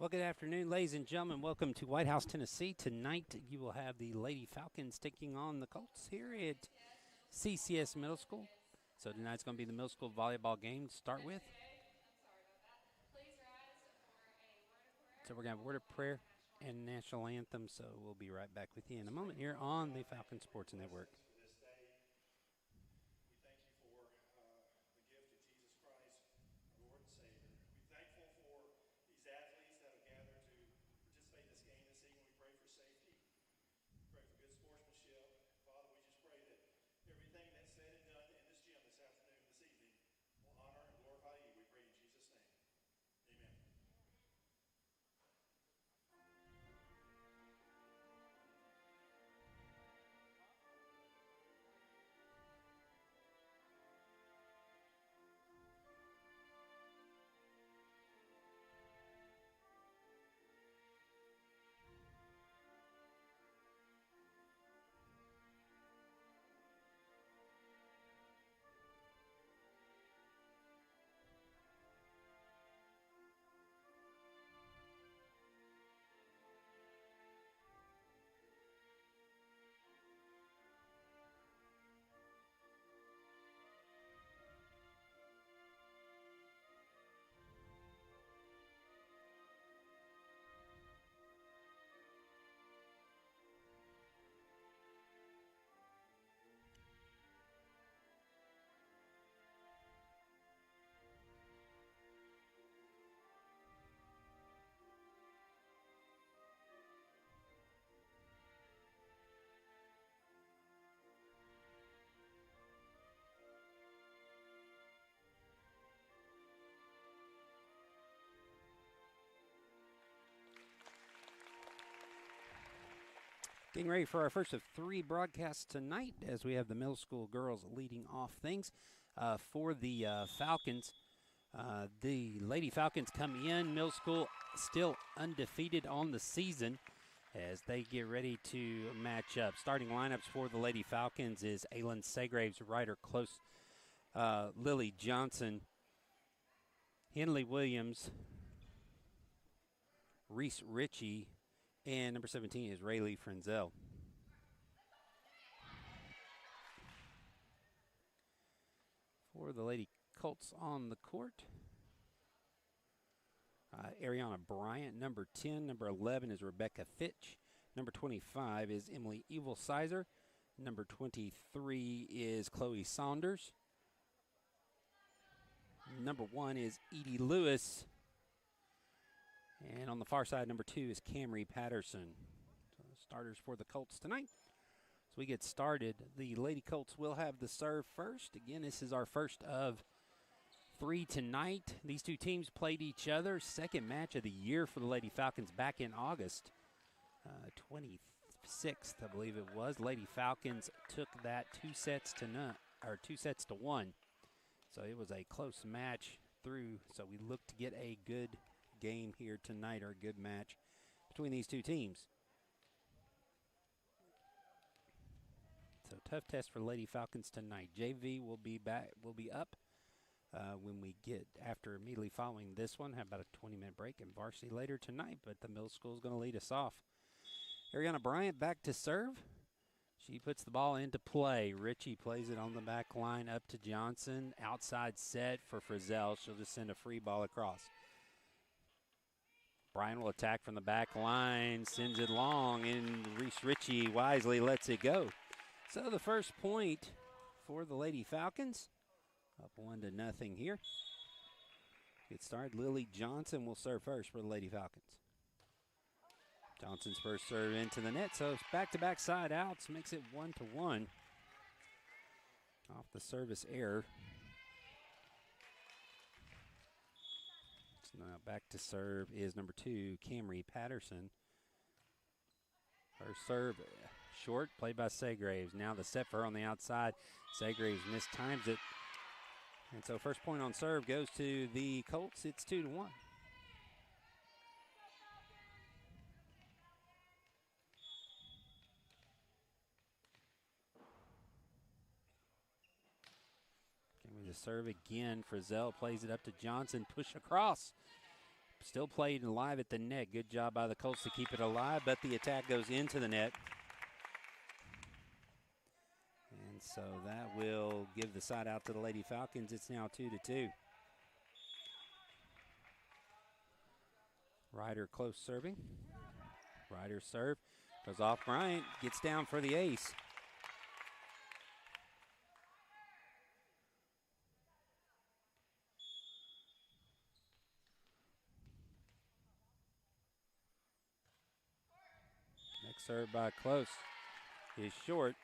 Well, good afternoon, ladies and gentlemen. Welcome to White House, Tennessee. Tonight, you will have the Lady Falcons taking on the Colts here at CCS Middle School. So tonight's going to be the middle school volleyball game to start with. So we're going to have a word of prayer and national anthem. So we'll be right back with you in a moment here on the Falcon Sports Network. Getting ready for our first of three broadcasts tonight as we have the middle school girls leading off things. For the Falcons, the Lady Falcons come in. Middle school still undefeated on the season as they get ready to match up. Starting lineups for the Lady Falcons is Aylin Segraves, Ryder Close, Lily Johnson, Henley Williams, Reese Ritchie, and number 17 is Rayleigh Frenzel. For the Lady Colts on the court, Ariana Bryant, number 10. Number 11 is Rebecca Fitch. Number 25 is Emily Evilsizer. Number 23 is Chloe Saunders. Number 1 is Edie Lewis. And on the far side, number 2 is Camry Patterson. So starters for the Colts tonight. As we get started, the Lady Colts will have the serve first. Again, this is our first of three tonight. These two teams played each other. Second match of the year for the Lady Falcons back in August 26th, I believe it was. Lady Falcons took that 2-1. So it was a close match through. So we look to get a good game here tonight, or a good match between these two teams. So tough test for Lady Falcons tonight. JV will be up when we get after immediately following this one. Have about a 20-minute break in varsity later tonight, but the middle school is going to lead us off. Ariana Bryant back to serve. She puts the ball into play. Ritchie plays it on the back line up to Johnson. Outside set for Frizzell. She'll just send a free ball across. Bryan will attack from the back line, sends it long, and Reese Ritchie wisely lets it go. So the first point for the Lady Falcons, up 1-0 here. Get started. Lily Johnson will serve first for the Lady Falcons. Johnson's first serve into the net, so it's back-to-back side outs, makes it 1-1 off the service error. Now back to serve is number 2, Camry Patterson. Her serve short, played by Segraves. Now the set for her on the outside. Segraves mistimes it. And so first point on serve goes to the Colts. It's 2-1. Can we just serve again? Frizzell plays it up to Johnson. Push across. Still played alive at the net. Good job by the Colts to keep it alive, but the attack goes into the net. And so that will give the side out to the Lady Falcons. It's now 2-2. Ryder close serving. Ryder serve. Goes off Bryant. Gets down for the ace. Next serve by Close is short.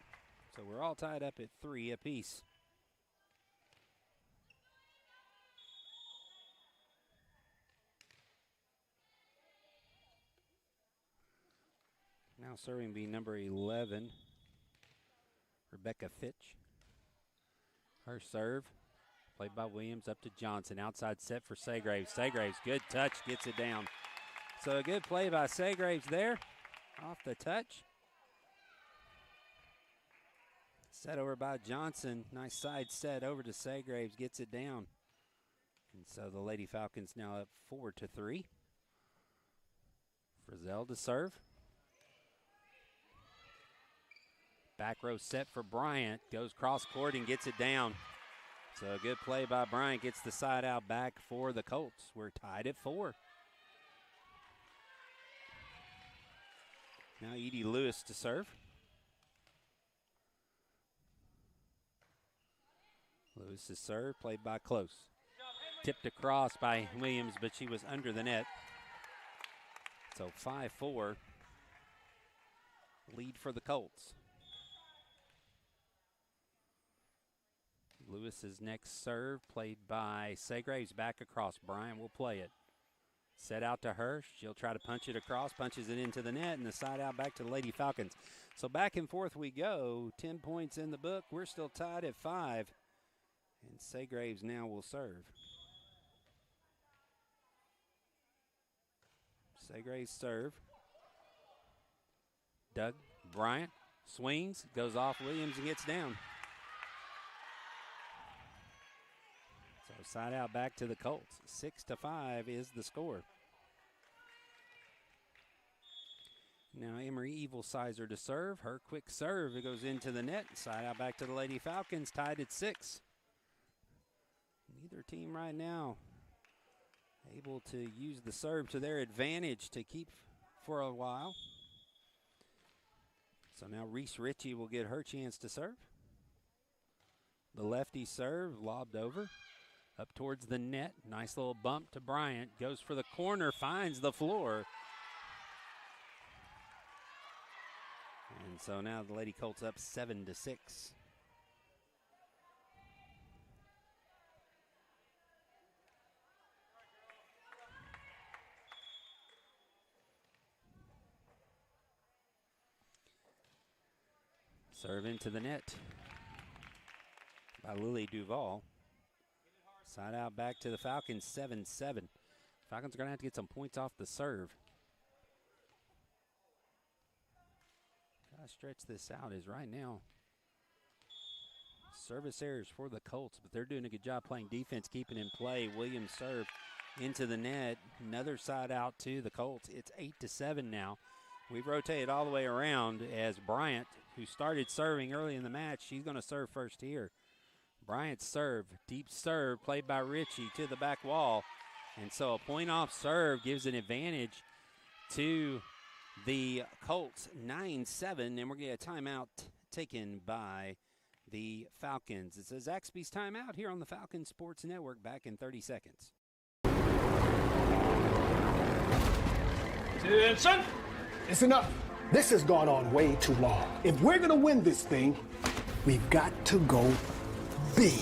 So we're all tied up at 3 apiece. Now serving be number 11, Rebecca Fitch. Her serve, played by Williams up to Johnson. Outside set for Saygraves. Saygraves, good touch, gets it down. So a good play by Saygraves there, off the touch. Set over by Johnson. Nice side set over to Saygraves, gets it down. And so the Lady Falcons now up 4-3. Frizzell to serve. Back row set for Bryant. Goes cross court and gets it down. So a good play by Bryant. Gets the side out back for the Colts. We're tied at 4. Now Edie Lewis to serve. Lewis's serve played by Close. Tipped across by Williams, but she was under the net. So 5-4. Lead for the Colts. Lewis's next serve played by Saygraves, back across. Bryant will play it. Set out to her. She'll try to punch it across, punches it into the net, and the side out back to the Lady Falcons. So back and forth we go. 10 points in the book. We're still tied at 5. And Saygraves now will serve. Saygraves serve. Doug Bryant swings, goes off Williams and gets down. So side out back to the Colts. 6-5 is the score. Now Emery Evilsizer to serve. Her quick serve, it goes into the net. Side out back to the Lady Falcons, tied at 6. Neither team right now able to use the serve to their advantage to keep for a while. So now Reese Ritchie will get her chance to serve. The lefty serve, lobbed over, up towards the net. Nice little bump to Bryant. Goes for the corner, finds the floor. And so now the Lady Colts up 7-6. Serve into the net by Lily Duval. Side out back to the Falcons, 7-7. Falcons are going to have to get some points off the serve. Got to stretch this out as right now. Service errors for the Colts, but they're doing a good job playing defense, keeping in play. Williams serve into the net. Another side out to the Colts. It's 8-7 now. We've rotated all the way around as Bryant, who started serving early in the match, she's going to serve first here. Bryant's serve, deep serve, played by Ritchie to the back wall. And so a point-off serve gives an advantage to the Colts, 9-7. And we're going to get a timeout taken by the Falcons. It's a Zaxby's timeout here on the Falcon Sports Network. Back in 30 seconds. Attention! It's enough. This has gone on way too long. If we're going to win this thing, we've got to go big.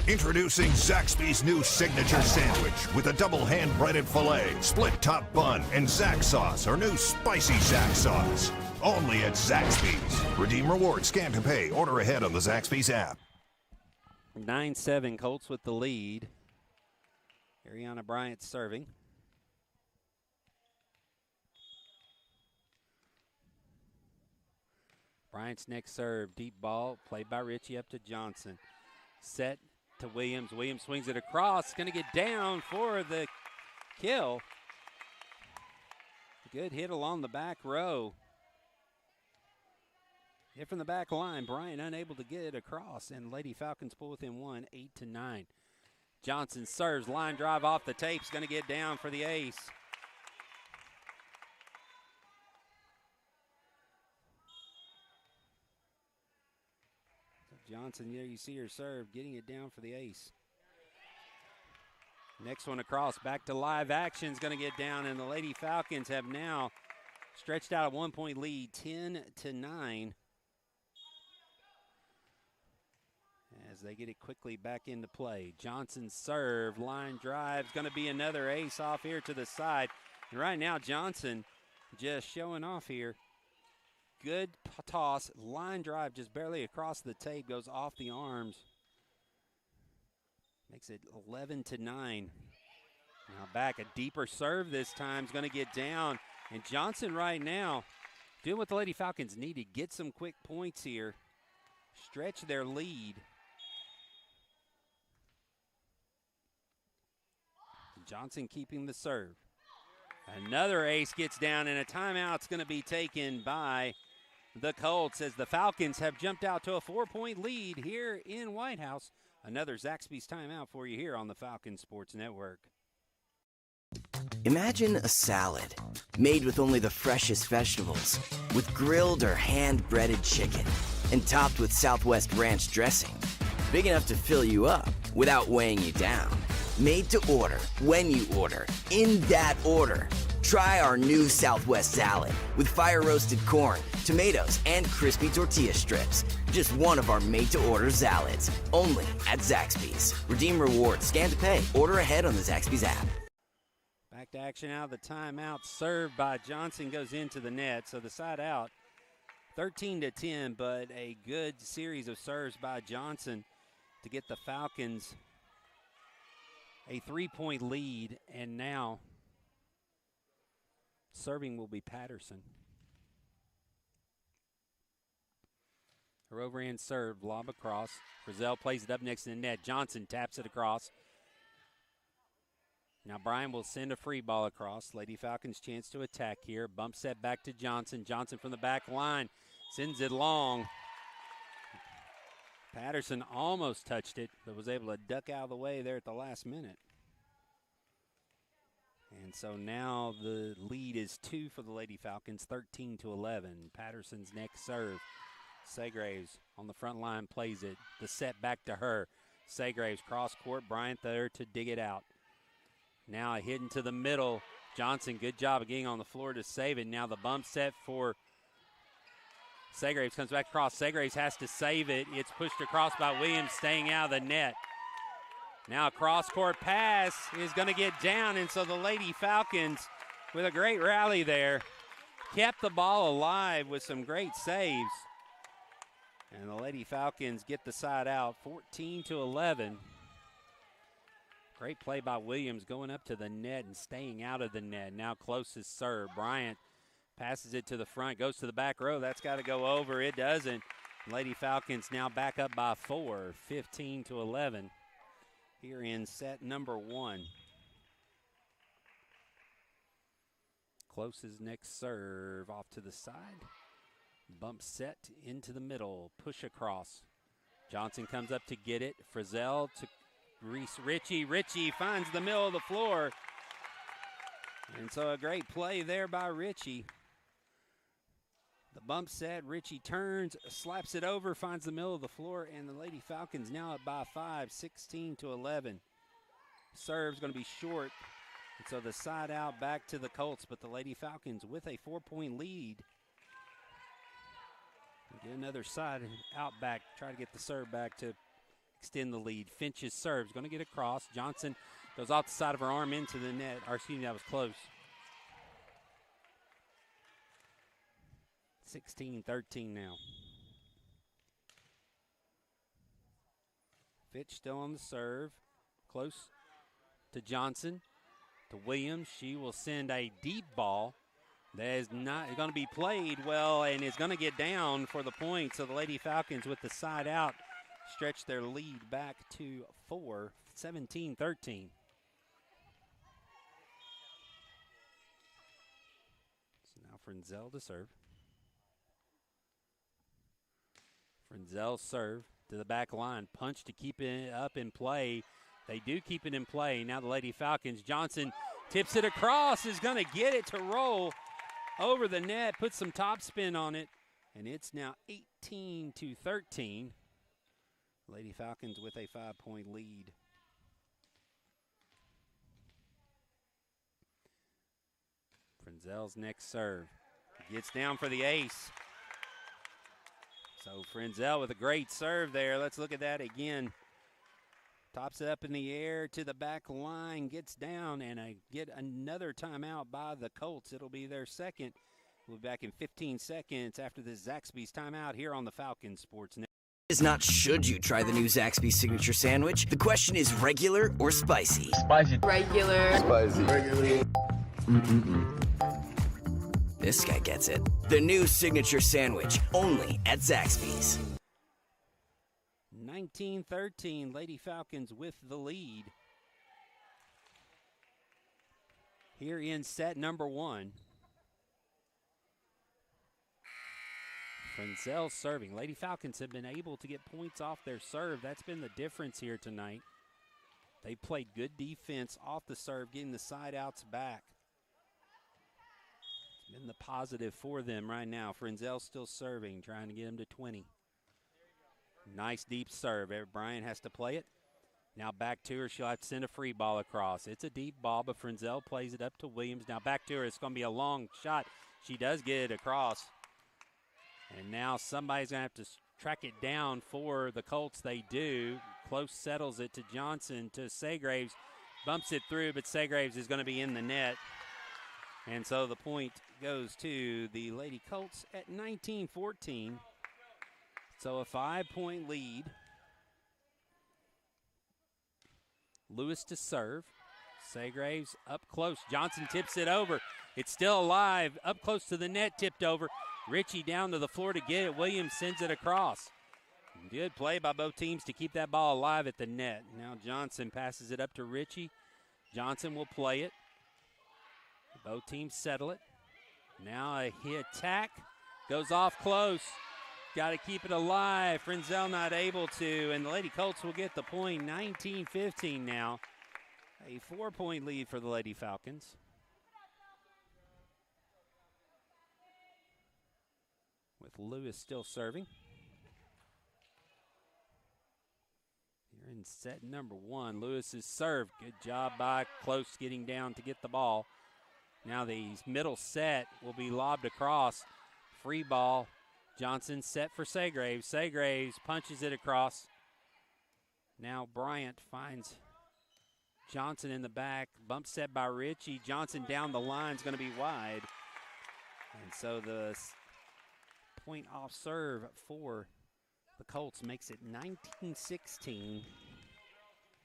Introducing Zaxby's new signature sandwich with a double hand-breaded filet, split top bun, and Zax sauce, our new spicy Zax sauce. Only at Zaxby's. Redeem rewards, scan to pay, order ahead on the Zaxby's app. 9-7, Colts with the lead. Ariana Bryant serving. Bryant's next serve, deep ball, played by Ritchie up to Johnson. Set, to Williams. Williams swings it across. Going to get down for the kill. Good hit along the back row. Hit from the back line. Bryant unable to get it across, and Lady Falcons pull within one, 8-9. Johnson serves, line drive off the tapes. Going to get down for the ace. Johnson, there you see her serve, getting it down for the ace. Next one across, back to live action, is going to get down, and the Lady Falcons have now stretched out a 1-point lead, 10-9. As they get it quickly back into play. Johnson's serve, line drive, is going to be another ace off here to the side. And right now, Johnson just showing off here. Good toss, line drive just barely across the tape, goes off the arms. Makes it 11-9. Now back, a deeper serve this time is going to get down. And Johnson right now doing what the Lady Falcons need to get some quick points here. Stretch their lead. Johnson keeping the serve. Another ace gets down, and a timeout's going to be taken by the Colts as the Falcons have jumped out to a 4-point lead here in White House. Another Zaxby's timeout for you here on the Falcon Sports Network. Imagine a salad made with only the freshest vegetables, with grilled or hand-breaded chicken, and topped with Southwest Ranch dressing. Big enough to fill you up without weighing you down. Made to order, when you order, in that order. Try our new Southwest salad with fire-roasted corn, tomatoes, and crispy tortilla strips. Just one of our made-to-order salads, only at Zaxby's. Redeem rewards, scan to pay, order ahead on the Zaxby's app. Back to action out of the timeout. Served by Johnson goes into the net, so the side out 13-10, but a good series of serves by Johnson to get the Falcons a 3-point lead, and now serving will be Patterson. Her overhand serve, lob across. Frizzell plays it up next to the net. Johnson taps it across. Now Bryan will send a free ball across. Lady Falcons chance to attack here. Bump set back to Johnson. Johnson from the back line sends it long. Patterson almost touched it, but was able to duck out of the way there at the last minute. And so now the lead is 2 for the Lady Falcons, 13-11. Patterson's next serve. Segraves on the front line plays it. The set back to her. Segraves cross court. Bryant there to dig it out. Now hidden to the middle. Johnson, good job of getting on the floor to save it. Now the bump set for Segraves comes back across. Segraves has to save it. It's pushed across by Williams, staying out of the net. Now a cross-court pass is going to get down, and so the Lady Falcons, with a great rally there, kept the ball alive with some great saves. And the Lady Falcons get the side out, 14-11. Great play by Williams going up to the net and staying out of the net. Now closest serve. Bryant passes it to the front, goes to the back row. That's got to go over. It doesn't. Lady Falcons now back up by 4, 15-11. Here in set number 1. Close's next serve off to the side. Bump set into the middle. Push across. Johnson comes up to get it. Frizzell to Reese Ritchie. Ritchie finds the middle of the floor. And so a great play there by Ritchie. The bump set, Ritchie turns, slaps it over, finds the middle of the floor, and the Lady Falcons now up by 5, 16-11. Serve's going to be short, and so the side out back to the Colts, but the Lady Falcons with a 4-point lead. Get another side out back, try to get the serve back to extend the lead. Finch's serve's going to get across. Johnson goes off the side of her arm into the net. Or excuse me, that was close. 16-13 now. Fitch still on the serve. Close to Johnson. To Williams. She will send a deep ball that is not going to be played well and is going to get down for the point. So the Lady Falcons with the side out stretch their lead back to 4, 17-13. So now Frenzel to serve. Frenzel serve to the back line. Punch to keep it up in play. They do keep it in play. Now the Lady Falcons. Johnson tips it across, is going to get it to roll over the net, put some top spin on it, and it's now 18-13. Lady Falcons with a 5-point lead. Frenzel's next serve. Gets down for the ace. So Frenzel with a great serve there. Let's look at that again. Tops it up in the air to the back line, gets down, and get another timeout by the Colts. It'll be their second. We'll be back in 15 seconds after this Zaxby's timeout here on the Falcons Sports Network. Is not should you try the new Zaxby's signature sandwich. The question is regular or spicy? Spicy. Regular. Spicy. Regular. This guy gets it. The new signature sandwich, only at Zaxby's. 19-13, Lady Falcons with the lead. Here in set number 1. Frenzel serving. Lady Falcons have been able to get points off their serve. That's been the difference here tonight. They played good defense off the serve, getting the side outs back. It's been the positive for them right now. Frenzel still serving, trying to get them to 20. Nice deep serve. Bryant has to play it. Now back to her. She'll have to send a free ball across. It's a deep ball, but Frenzel plays it up to Williams. Now back to her. It's going to be a long shot. She does get it across. And now somebody's going to have to track it down for the Colts. They do. Close settles it to Johnson, to Segraves. Bumps it through, but Segraves is going to be in the net. And so the point goes to the Lady Colts at 19-14. So a 5-point lead. Lewis to serve. Segraves up close. Johnson tips it over. It's still alive. Up close to the net, tipped over. Ritchie down to the floor to get it. Williams sends it across. Good play by both teams to keep that ball alive at the net. Now Johnson passes it up to Ritchie. Johnson will play it. Both teams settle it. Now a hit attack. Goes off close. Got to keep it alive. Frenzel not able to, and the Lady Colts will get the point. 19-15 now. A 4-point lead for the Lady Falcons. With Lewis still serving. Here in set number 1, Lewis's serve. Good job by Close getting down to get the ball. Now the middle set will be lobbed across. Free ball. Johnson set for Segraves. Segraves punches it across. Now Bryant finds Johnson in the back. Bump set by Ritchie. Johnson down the line is going to be wide. And so the point off serve for the Colts makes it 19-16.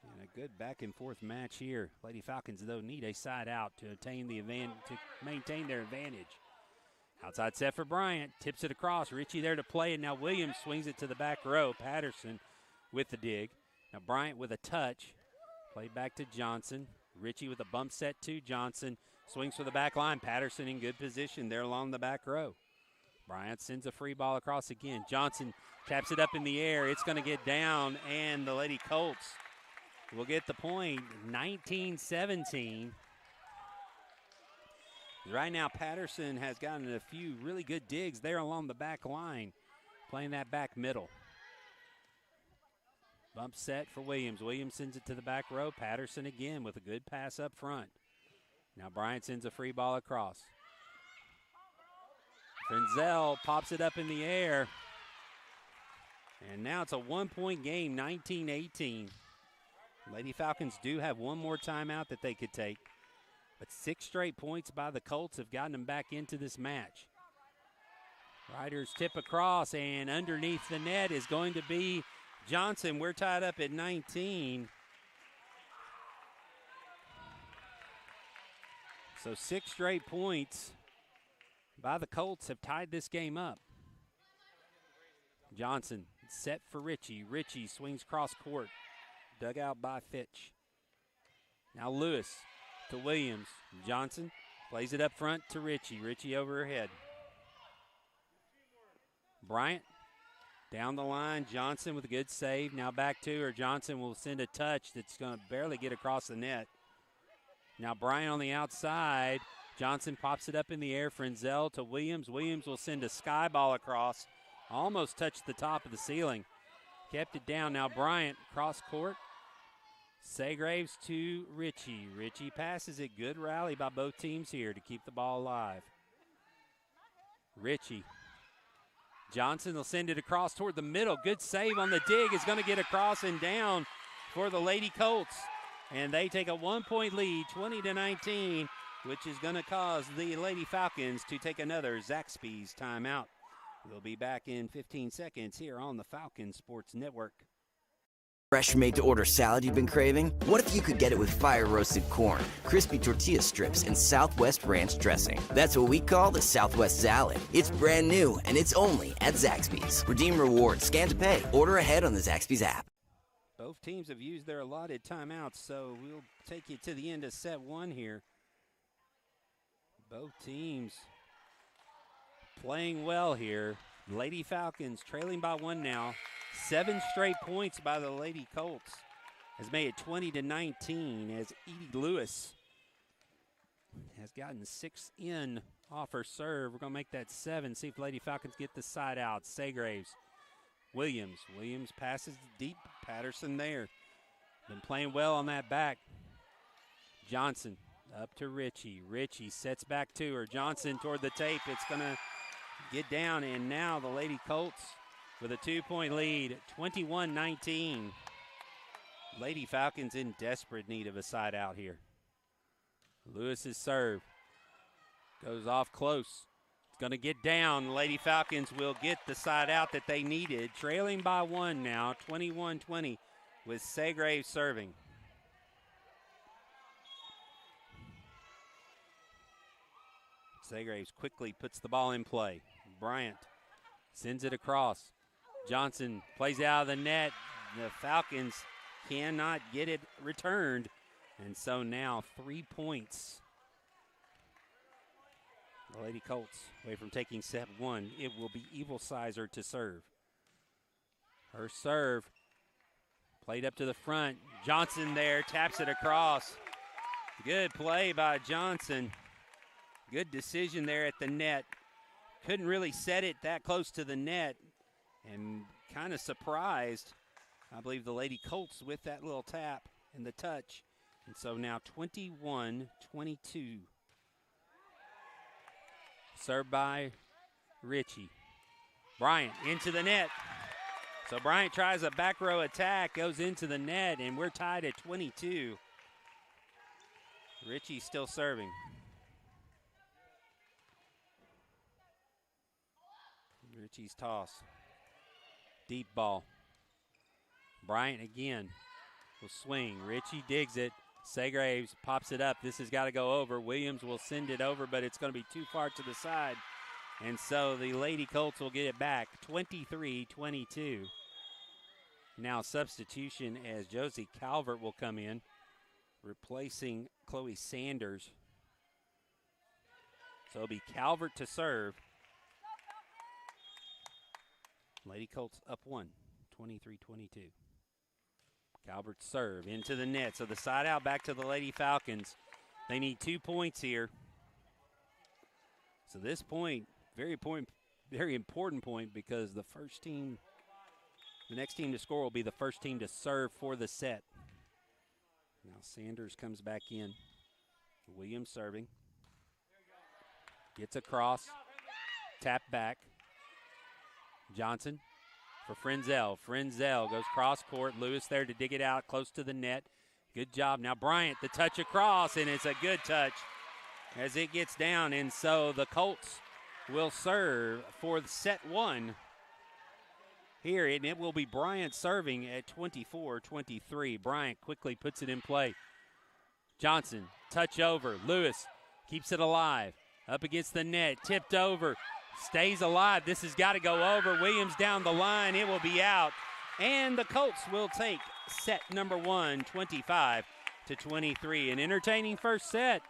And a good back and forth match here. Lady Falcons, though, need a side out to obtain the to maintain their advantage. Outside set for Bryant, tips it across. Ritchie there to play, and now Williams swings it to the back row. Patterson with the dig. Now Bryant with a touch. Played back to Johnson. Ritchie with a bump set to Johnson. Swings for the back line. Patterson in good position there along the back row. Bryant sends a free ball across again. Johnson taps it up in the air. It's going to get down, and the Lady Colts will get the point. 19-17. Right now, Patterson has gotten a few really good digs there along the back line, playing that back middle. Bump set for Williams. Williams sends it to the back row. Patterson again with a good pass up front. Now Bryant sends a free ball across. Frenzel pops it up in the air. And now it's a 1-point game, 19-18. Lady Falcons do have one more timeout that they could take. But 6 straight points by the Colts have gotten them back into this match. Riders tip across, and underneath the net is going to be Johnson. We're tied up at 19. So 6 straight points by the Colts have tied this game up. Johnson set for Ritchie. Ritchie swings cross court. Dug out by Fitch. Now Lewis to Williams. Johnson plays it up front to Ritchie. Ritchie over her head. Bryant down the line. Johnson with a good save. Now back to her. Johnson will send a touch that's going to barely get across the net. Now Bryant on the outside. Johnson pops it up in the air. Frenzel to Williams. Williams will send a sky ball across. Almost touched the top of the ceiling. Kept it down. Now Bryant cross court. Segraves to Ritchie. Ritchie passes it. Good rally by both teams here to keep the ball alive. Ritchie. Johnson will send it across toward the middle. Good save on the dig. Is going to get across and down for the Lady Colts. And they take a 1-point lead, 20-19, which is going to cause the Lady Falcons to take another Zaxby's timeout. We'll be back in 15 seconds here on the Falcon Sports Network. Fresh made-to-order salad you've been craving? What if you could get it with fire-roasted corn, crispy tortilla strips, and Southwest ranch dressing? That's what we call the Southwest Salad. It's brand new, and it's only at Zaxby's. Redeem rewards, scan to pay, order ahead on the Zaxby's app. Both teams have used their allotted timeouts, so we'll take you to the end of set one here. Both teams playing well here. Lady Falcons trailing by one now. 7 straight points by the Lady Colts has made it 20-19 as Edie Lewis has gotten 6 in off her serve. We're going to make that 7. See if Lady Falcons get the side out. Segraves. Williams. Williams passes deep. Patterson there. Been playing well on that back. Johnson up to Ritchie. Ritchie sets back to her. Johnson toward the tape. It's going to get down, and now the Lady Colts with a 2-point lead, 21-19. Lady Falcons in desperate need of a side out here. Lewis's serve goes off close. It's going to get down. Lady Falcons will get the side out that they needed. Trailing by one now, 21-20, with Segraves serving. Segraves quickly puts the ball in play. Bryant sends it across. Johnson plays out of the net. The Falcons cannot get it returned. And so now 3 points. The Lady Colts away from taking set one. It will be Evil Sizer to serve. Her serve played up to the front. Johnson there taps it across. Good play by Johnson. Good decision there at the net. Couldn't really set it that close to the net, and kind of surprised, I believe, the Lady Colts with that little tap and the touch. And so now 21-22. Served by Ritchie. Bryant into the net. So Bryant tries a back row attack, goes into the net, and we're tied at 22. Ritchie still serving. Ritchie's toss. Deep ball. Bryant again will swing. Ritchie digs it. Segraves pops it up. This has got to go over. Williams will send it over, but it's going to be too far to the side. And so the Lady Colts will get it back, 23-22. Now substitution as Josie Calvert will come in, replacing Chloe Sanders. So it'll be Calvert to serve. Lady Colts up one, 23-22. Calvert serve into the net. So the side out back to the Lady Falcons. They need 2 points here. So this point, very important point, because the next team to score will be the first team to serve for the set. Now Sanders comes back in. Williams serving. Gets across. Tap back. Johnson for Frenzel. Frenzel goes cross court. Lewis there to dig it out close to the net. Good job. Now Bryant, the touch across, and it's a good touch as it gets down. And so the Colts will serve for set one here, and it will be Bryant serving at 24-23. Bryant quickly puts it in play. Johnson, touch over. Lewis keeps it alive. Up against the net, tipped over. stays alive. This has got to go over. Williams down the line. It will be out. And the Colts will take set number 1, 25-23. An entertaining first set.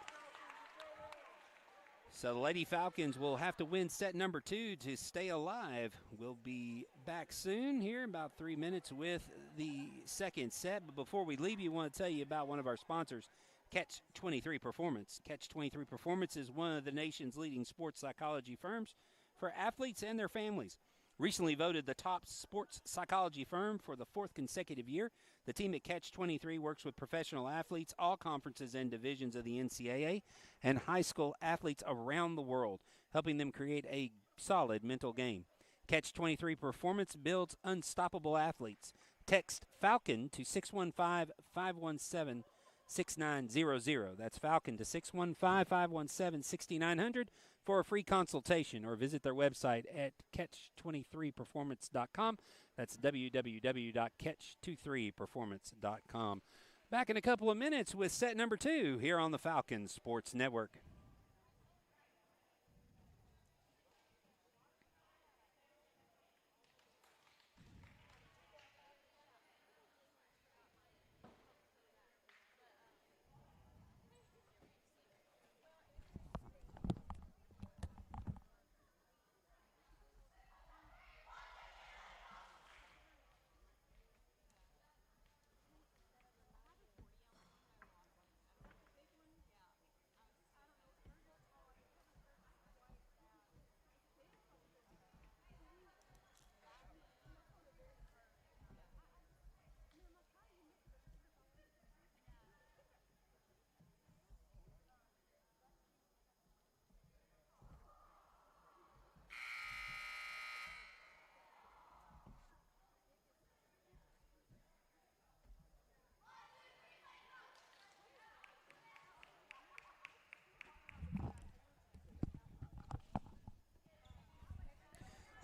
So the Lady Falcons will have to win set number 2 to stay alive. We'll be back soon here in about 3 minutes with the second set. But before we leave you, I want to tell you about one of our sponsors, Catch 23 Performance. Catch 23 Performance is one of the nation's leading sports psychology firms for athletes and their families. Recently voted the top sports psychology firm for the 4th consecutive year, the team at Catch 23 works with professional athletes, all conferences and divisions of the NCAA, and high school athletes around the world, helping them create a solid mental game. Catch 23 Performance builds unstoppable athletes. Text FALCON to 615-517-6900. That's FALCON to 615-517-6900 for a free consultation, or visit their website at catch23performance.com. That's www.catch23performance.com. Back in a couple of minutes with set number 2 here on the Falcons Sports Network.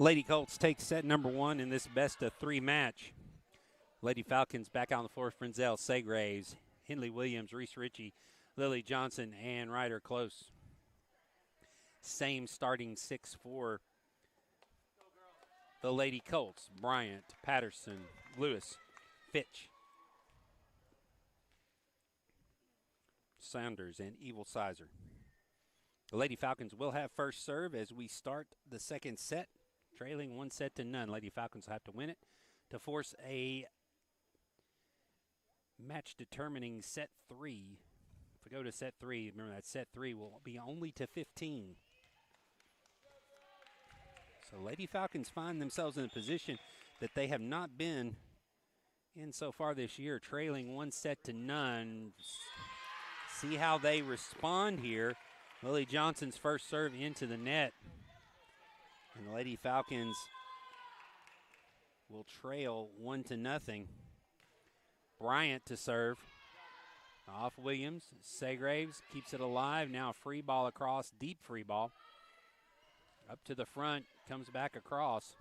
Lady Colts take set number 1 in this best-of-3 match. Lady Falcons back on the floor. Frenzel, Segraves, Henley Williams, Reese Ritchie, Lily Johnson, and Ryder Close. Same starting 6 for the Lady Colts. Bryant, Patterson, Lewis, Fitch, Saunders, and Evil Sizer. The Lady Falcons will have first serve as we start the second set. Trailing 1-0. Lady Falcons will have to win it to force a match-determining set 3. If we go to set 3, remember that set 3 will be only to 15. So Lady Falcons find themselves in a position that they have not been in so far this year, trailing 1-0. See how they respond here. Lily Johnson's first serve into the net. And the Lady Falcons will trail 1-0. Bryant to serve. Off Williams. Segraves keeps it alive. Now free ball across. Deep free ball. Up to the front. Comes back across.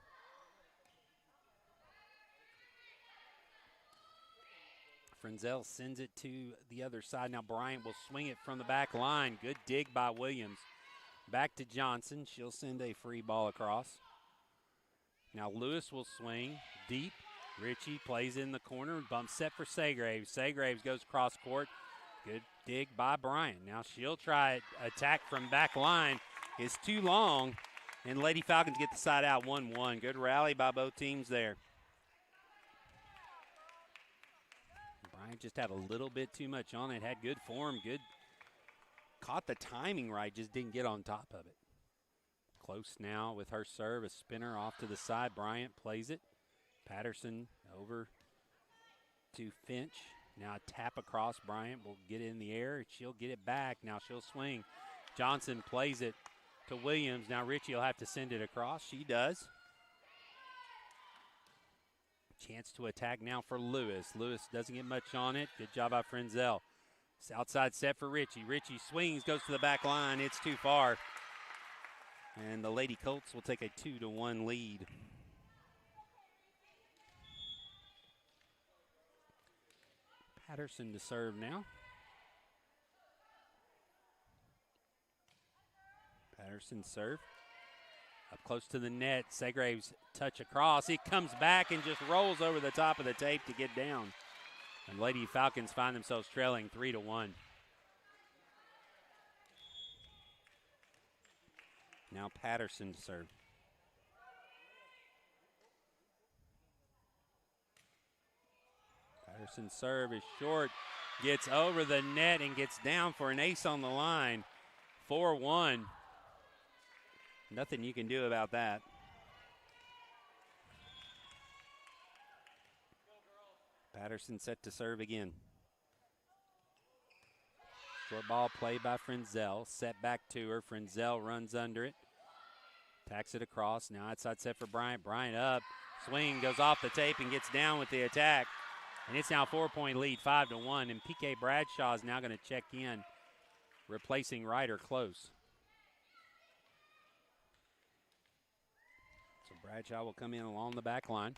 Frenzel sends it to the other side. Now Bryant will swing it from the back line. Good dig by Williams. Back to Johnson. She'll send a free ball across. Now Lewis will swing deep. Ritchie plays in the corner. Bump set for Segraves. Segraves goes cross court. Good dig by Bryant. Now she'll try attack from back line. It's too long. And Lady Falcons get the side out 1-1. Good rally by both teams there. Bryant just had a little bit too much on it. Had good form. Good. Caught the timing right, just didn't get on top of it. Close now with her serve, a spinner off to the side. Bryant plays it. Patterson over to Finch. Now a tap across. Bryant will get it in the air. She'll get it back. Now she'll swing. Johnson plays it to Williams. Now Ritchie will have to send it across. She does. Chance to attack now for Lewis. Lewis doesn't get much on it. Good job by Frenzel. It's outside set for Ritchie. Ritchie swings, goes to the back line. It's too far. And the Lady Colts will take a 2-1 lead. Patterson to serve now. Patterson serve. Up close to the net, Segraves touch across. He comes back and just rolls over the top of the tape to get down. And Lady Falcons find themselves trailing 3-1. Now Patterson to serve. Patterson's serve is short, gets over the net and gets down for an ace on the line. 4-1. Nothing you can do about that. Patterson set to serve again. Short ball played by Frenzel. Set back to her. Frenzel runs under it. Tacks it across. Now outside set for Bryant. Bryant up. Swing goes off the tape and gets down with the attack. And it's now a 4-point lead, 5-1. And PK Bradshaw is now going to check in, replacing Ryder Close. So Bradshaw will come in along the back line.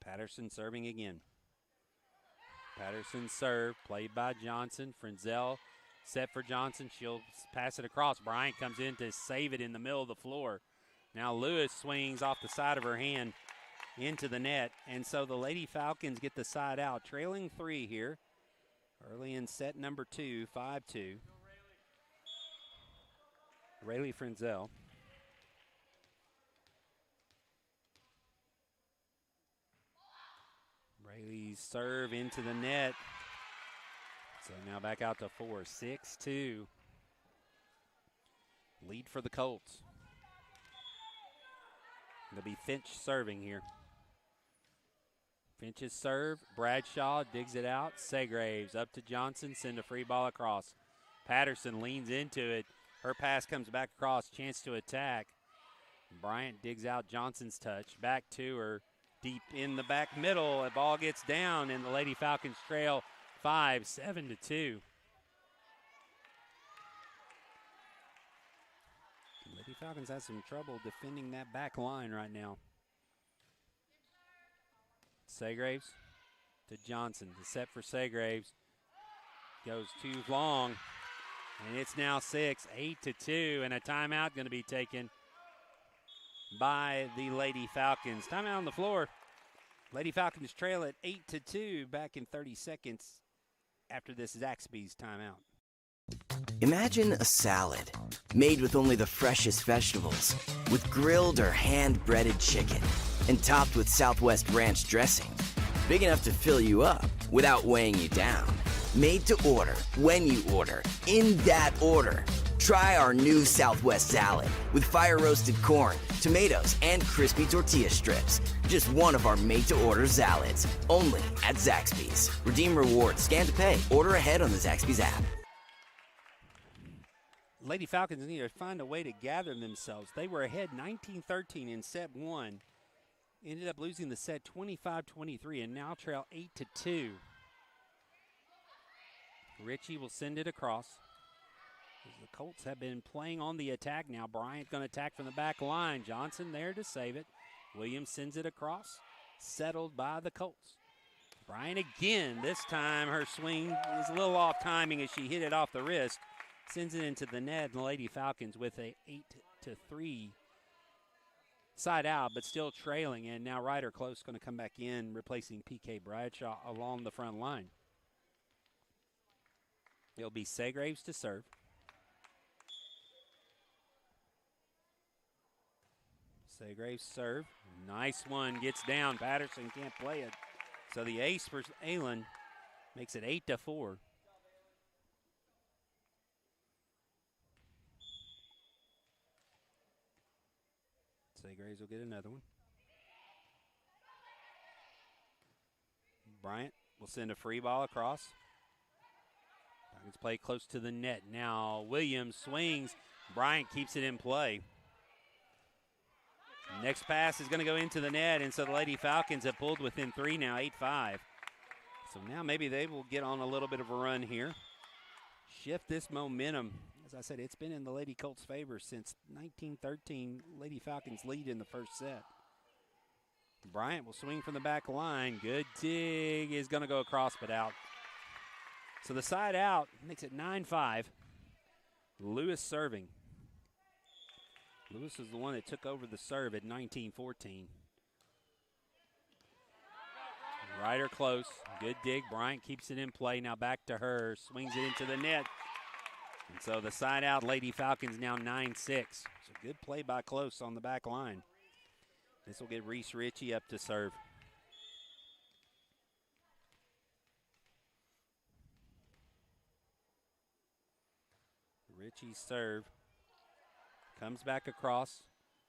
Patterson serving again. Patterson serve, played by Johnson. Frenzel set for Johnson. She'll pass it across. Bryant comes in to save it in the middle of the floor. Now Lewis swings off the side of her hand into the net. And so the Lady Falcons get the side out, trailing 3 here. Early in set number 2, 5-2. Rayleigh Frenzel. Rayleigh's serve into the net. So now back out to 4, 6-2. Lead for the Colts. It'll be Finch serving here. Finch's serve. Bradshaw digs it out. Segraves up to Johnson. Send a free ball across. Patterson leans into it. Her pass comes back across. Chance to attack. Bryant digs out Johnson's touch. Back to her. Deep in the back middle. The ball gets down, and the Lady Falcons trail 5-7-2. Lady Falcons has some trouble defending that back line right now. Segraves to Johnson. The set for Segraves goes too long, and it's now 8-2, and a timeout going to be taken by the Lady Falcons. Timeout on the floor. Lady Falcons trail at 8-2 back in 30 seconds after this Zaxby's timeout. Imagine a salad made with only the freshest vegetables, with grilled or hand-breaded chicken, and topped with Southwest Ranch dressing. Big enough to fill you up without weighing you down. Made to order, when you order, in that order. Try our new Southwest salad with fire-roasted corn, tomatoes, and crispy tortilla strips. Just one of our made-to-order salads, only at Zaxby's. Redeem rewards, scan to pay, order ahead on the Zaxby's app. Lady Falcons need to find a way to gather themselves. They were ahead 19-13 in set 1. Ended up losing the set 25-23 and now trail 8-2. Ritchie will send it across. The Colts have been playing on the attack now. Bryant going to attack from the back line. Johnson there to save it. Williams sends it across. Settled by the Colts. Bryant again. This time her swing is a little off timing as she hit it off the wrist. Sends it into the net, and the Lady Falcons with a 8-3 side out, but still trailing. And now Ryder Close going to come back in, replacing PK Bradshaw along the front line. It'll be Segraves to serve. Segraves serve. Nice one. Gets down. Patterson can't play it. So the ace for Aylen makes it 8-4. Segraves will get another one. Bryant will send a free ball across. It's played close to the net. Now Williams swings. Bryant keeps it in play. Next pass is going to go into the net, and so the Lady Falcons have pulled within 3 now, 8-5. So now maybe they will get on a little bit of a run here. Shift this momentum. As I said, it's been in the Lady Colts' favor since 1913. Lady Falcons lead in the first set. Bryant will swing from the back line. Good dig is going to go across but out. So the side out makes it 9-5. Lewis serving. Lewis is the one that took over the serve at 19-14. Right or close. Good dig. Bryant keeps it in play. Now back to her. Swings it into the net. And so the side out, Lady Falcons now 9-6. So good play by Close on the back line. This will get Reese Ritchie up to serve. Ritchie's serve. Comes back across.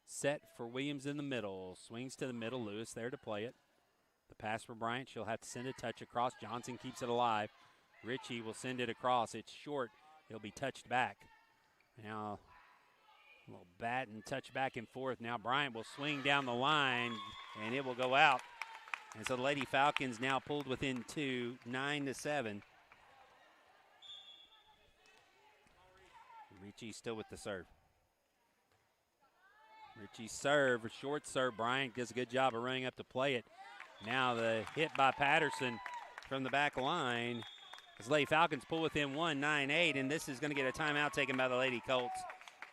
Set for Williams in the middle. Swings to the middle. Lewis there to play it. The pass for Bryant. She'll have to send a touch across. Johnson keeps it alive. Ritchie will send it across. It's short. It'll be touched back. Now, a little bat and touch back and forth. Now Bryant will swing down the line, and it will go out. And so the Lady Falcons now pulled within 2, 9-7. Ritchie still with the serve. Ritchie's serve, a short serve. Bryant does a good job of running up to play it. Now the hit by Patterson from the back line. As Lady Falcons pull within 1, 9-8, and this is going to get a timeout taken by the Lady Colts.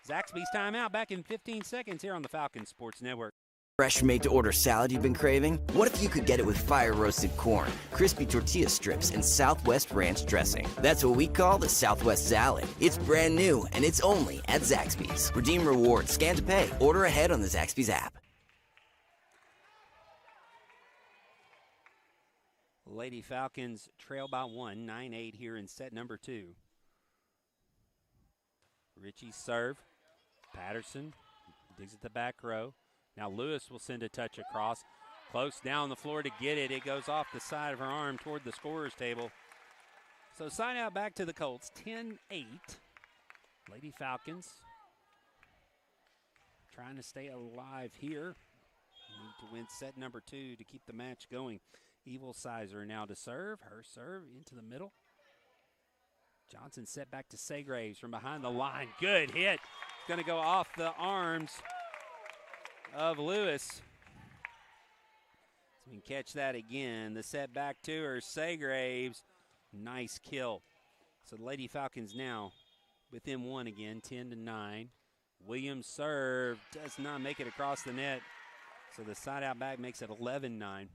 Zaxby's timeout back in 15 seconds here on the Falcons Sports Network. Fresh made-to-order salad you've been craving? What if you could get it with fire-roasted corn, crispy tortilla strips, and Southwest ranch dressing? That's what we call the Southwest Salad. It's brand new, and it's only at Zaxby's. Redeem rewards, scan to pay, order ahead on the Zaxby's app. Lady Falcons trail by 1, 9-8 here in set number 2. Ritchie's serve. Patterson digs at the back row. Now Lewis will send a touch across. Close down the floor to get it. It goes off the side of her arm toward the scorer's table. So side out back to the Colts, 10-8. Lady Falcons trying to stay alive here. Need to win set number 2 to keep the match going. Evil Sizer now to serve. Her serve into the middle. Johnson set back to Segraves from behind the line. Good hit. It's going to go off the arms of Lewis. So we can catch that again. The set back to her. Segraves. Nice kill. So the Lady Falcons now within 1 again, 10-9. Williams serve does not make it across the net. So the side out back makes it 11-9.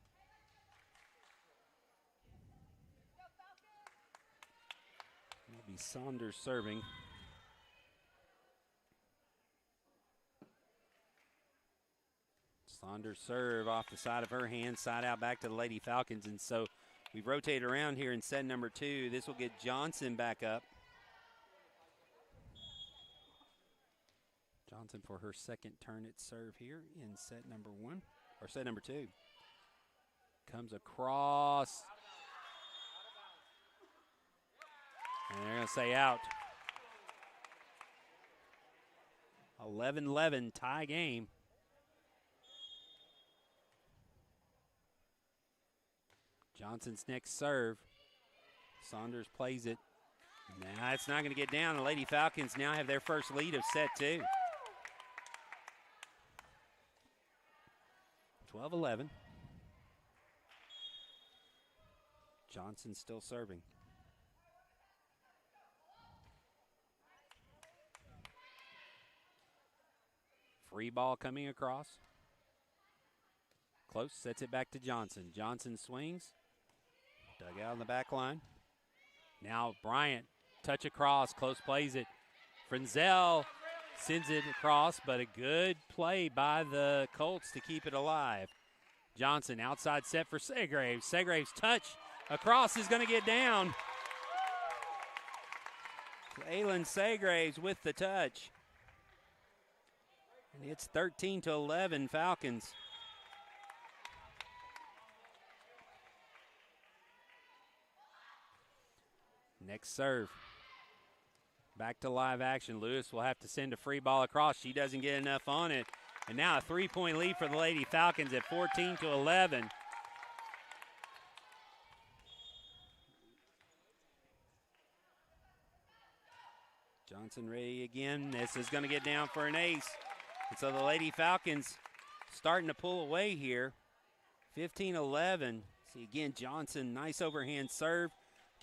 It'll be Saunders serving. Saunders serve off the side of her hand, side out back to the Lady Falcons. And so we've rotated around here in set number 2. This will get Johnson back up. Johnson for her second turn at serve here in set number 1, or set number 2. Comes across. And they're going to say out. 11-11, tie game. Johnson's next serve. Saunders plays it. Nah, it's not going to get down. The Lady Falcons now have their first lead of set 2. 12-11. Johnson still serving. Free ball coming across. Close, sets it back to Johnson. Johnson swings. Dug out on the back line. Now Bryant, touch across, Close plays it. Frenzel sends it across, but a good play by the Colts to keep it alive. Johnson outside set for Segraves. Segraves touch across is going to get down. Aylin Segraves with the touch. And it's 13-11 Falcons. Next serve. Back to live action. Lewis will have to send a free ball across. She doesn't get enough on it. And now a 3-point lead for the Lady Falcons at 14-11. Johnson ready again. This is going to get down for an ace. And so the Lady Falcons starting to pull away here. 15-11. See again, Johnson, nice overhand serve.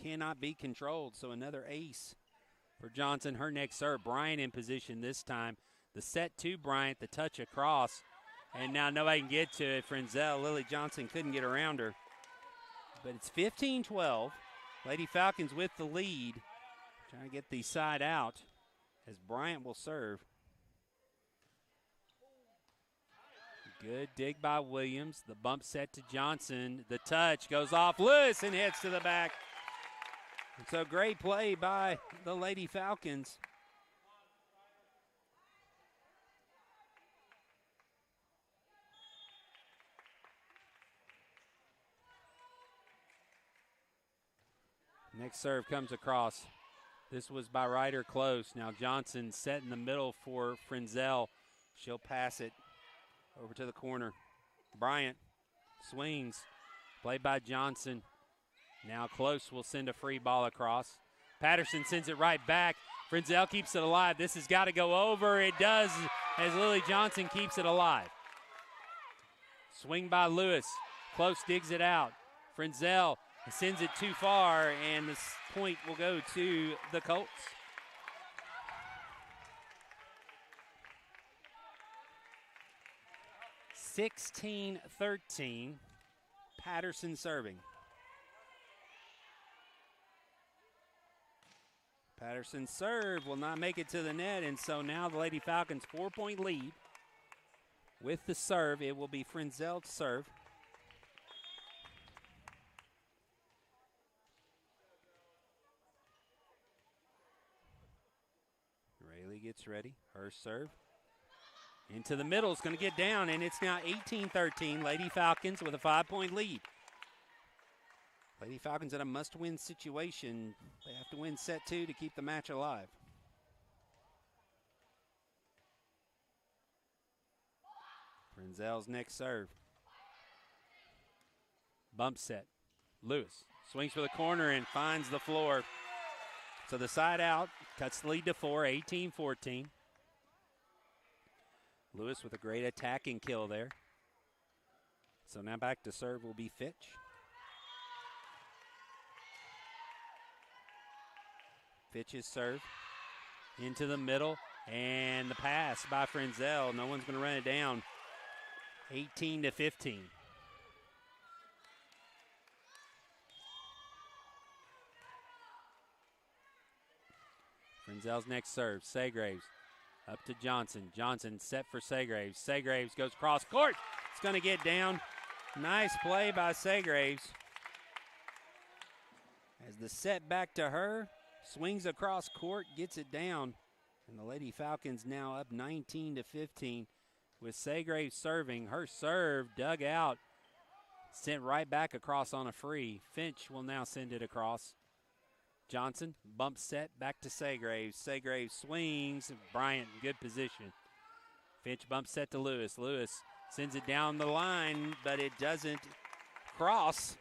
Cannot be controlled. So another ace for Johnson. Her next serve. Bryant in position this time. The set to Bryant, the touch across. And now nobody can get to it. Frenzel, Lily Johnson couldn't get around her. But it's 15-12. Lady Falcons with the lead. Trying to get the side out as Bryant will serve. Good dig by Williams. The bump set to Johnson. The touch goes off Lewis and hits to the back. And so great play by the Lady Falcons. Next serve comes across. This was by Ryder close. Now Johnson set in the middle for Frenzel. She'll pass it over to the corner. Bryant swings. Played by Johnson. Now Close will send a free ball across. Patterson sends it right back. Frenzel keeps it alive. This has got to go over. It does as Lily Johnson keeps it alive. Swing by Lewis. Close digs it out. Frenzel sends it too far, and this point will go to the Colts. (16-13). Patterson serving. Patterson's serve will not make it to the net, and so now the Lady Falcons 4-point lead. With the serve, it will be Frenzel to serve. Rayleigh gets ready. Her serve. Into the middle. It's going to get down, and it's now 18-13. Lady Falcons with a 5-point lead. Lady Falcons in a must-win situation. They have to win set 2 to keep the match alive. Frenzel's next serve. Bump set. Lewis swings for the corner and finds the floor. So the side out cuts the lead to 4, 18-14. Lewis with a great attacking kill there. So now back to serve will be Fitch. Fitch's serve into the middle, and the pass by Frenzel. No one's going to run it down. 18-15. Frenzel's next serve. Segraves up to Johnson. Johnson set for Segraves. Segraves goes cross court. It's going to get down. Nice play by Segraves. As the set back to her, swings across court, gets it down. And the Lady Falcons now up 19-15 with Segraves serving. Her serve dug out. Sent right back across on a free. Finch will now send it across. Johnson, bump set, back to Segraves. Segraves swings. Bryant in good position. Finch bump set to Lewis. Lewis sends it down the line, but it doesn't cross.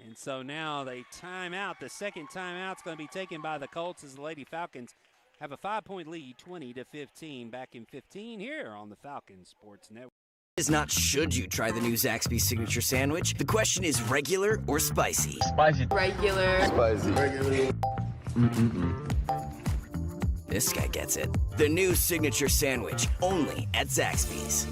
And so now they timeout. The second timeout's going to be taken by the Colts as the Lady Falcons have a 5-point lead, 20-15. Back in 15 here on the Falcons Sports Network. Is not should you try the new Zaxby's signature sandwich. The question is regular or spicy? Spicy. Regular. Spicy. Regular. This guy gets it. The new signature sandwich, only at Zaxby's.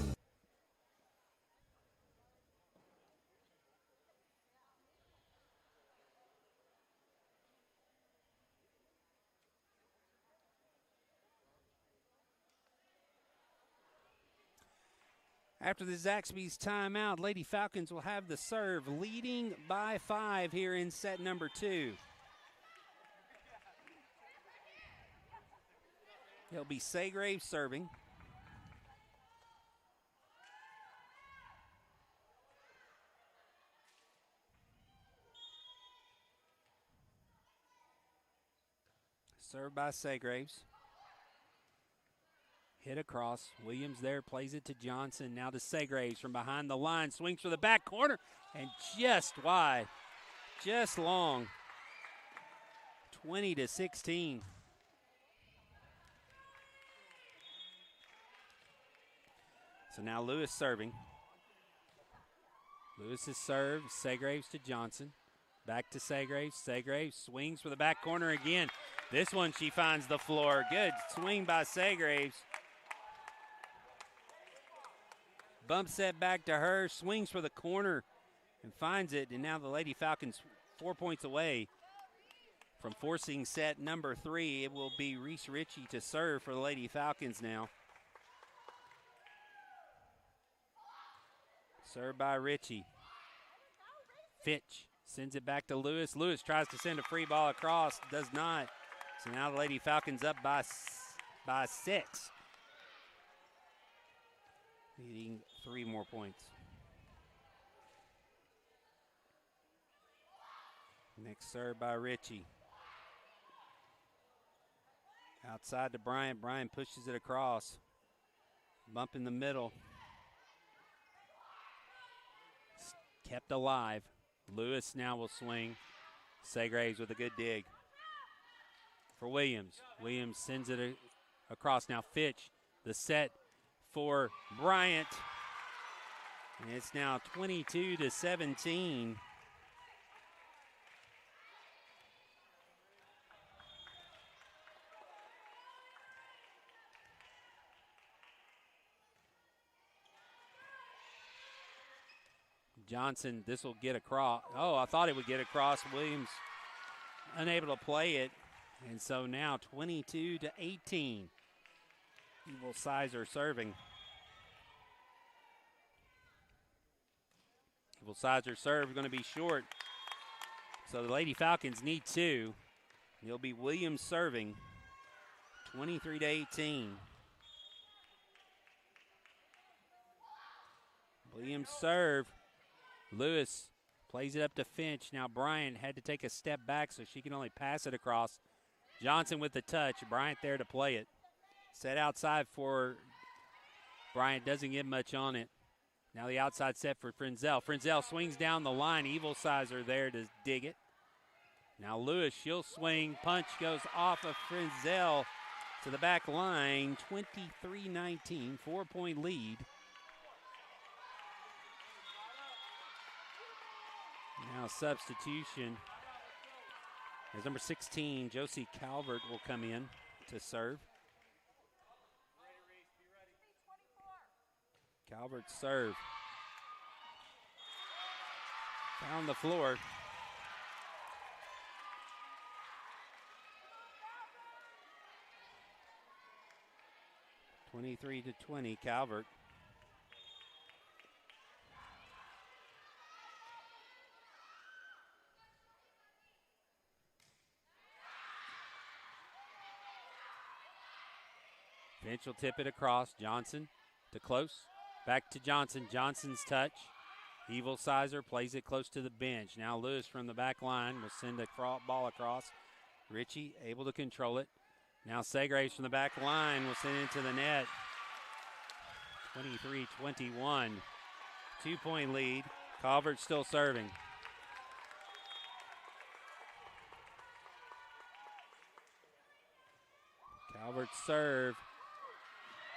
After the Zaxby's timeout, Lady Falcons will have the serve, leading by 5 here in set number 2. It'll be Segraves serving. Served by Segraves. Hit across. Williams there, plays it to Johnson. Now to Segraves from behind the line. Swings for the back corner and just wide. Just long. 20-16. So now Lewis serving. Lewis is served. Segraves to Johnson. Back to Segraves. Segraves swings for the back corner again. This one she finds the floor. Good swing by Segraves. bumps that back to her, swings for the corner and finds it. And now the Lady Falcons 4 points away from forcing set number 3. It will be Reese Ritchie to serve for the Lady Falcons now. Served by Ritchie. Fitch sends it back to Lewis. Lewis tries to send a free ball across, does not. So now the Lady Falcons up by 6. Needing 3 more points. Next serve by Ritchie. Outside to Bryant. Bryant pushes it across. Bump in the middle. Kept alive. Lewis now will swing. Segraves with a good dig for Williams. Williams sends it across. Now Fitch, the set for Bryant. And it's now 22-17. Johnson, this will get across. Oh, I thought it would get across. Williams unable to play it. And so now 22-18. Evil Sizer serving. Evil Sizer serve going to be short. So the Lady Falcons need 2. It'll be Williams serving. 23-18. Williams serve. Lewis plays it up to Finch. Now Bryant had to take a step back so she can only pass it across. Johnson with the touch. Bryant there to play it. Set outside for Bryant. Doesn't get much on it. Now the outside set for Frenzel. Frenzel swings down the line. Evil Sizer there to dig it. Now Lewis, she'll swing. Punch goes off of Frenzel to the back line. 23-19, 4-point lead. Now substitution as number 16, Josie Calvert, will come in to serve. Calvert serve. Found the floor. (23-20), Calvert. Finch will tip it across. Johnson to close. Back to Johnson. Johnson's touch. Evil Sizer plays it close to the bench. Now Lewis from the back line will send a ball across. Ritchie able to control it. Now Segraves from the back line will send it into the net. 23-21. 2-point lead. Calvert still serving. Calvert's serve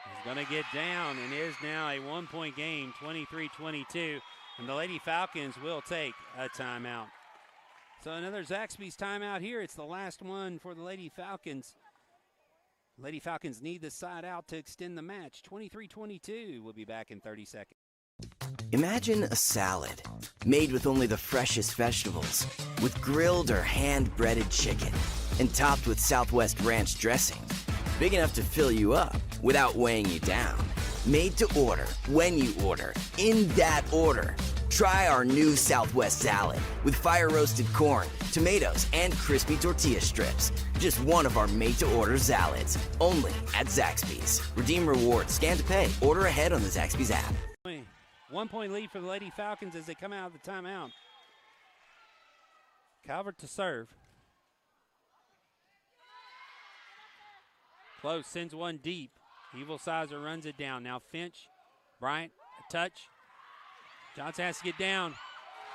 is going to get down and is now a 1-point game, 23-22. And the Lady Falcons will take a timeout. So another Zaxby's timeout here. It's the last one for the Lady Falcons. Lady Falcons need the side out to extend the match. 23-22. We'll be back in 30 seconds. Imagine a salad made with only the freshest vegetables, with grilled or hand-breaded chicken, and topped with Southwest Ranch dressing. Big enough to fill you up without weighing you down. Made to order, when you order, in that order. Try our new Southwest salad with fire-roasted corn, tomatoes, and crispy tortilla strips. Just one of our made-to-order salads, only at Zaxby's. Redeem rewards, scan to pay, order ahead on the Zaxby's app. 1-point lead for the Lady Falcons as they come out of the timeout. Calvert to serve. Close, sends one deep. Evil Sizer runs it down. Now Finch, Bryant, a touch. Johnson has to get down.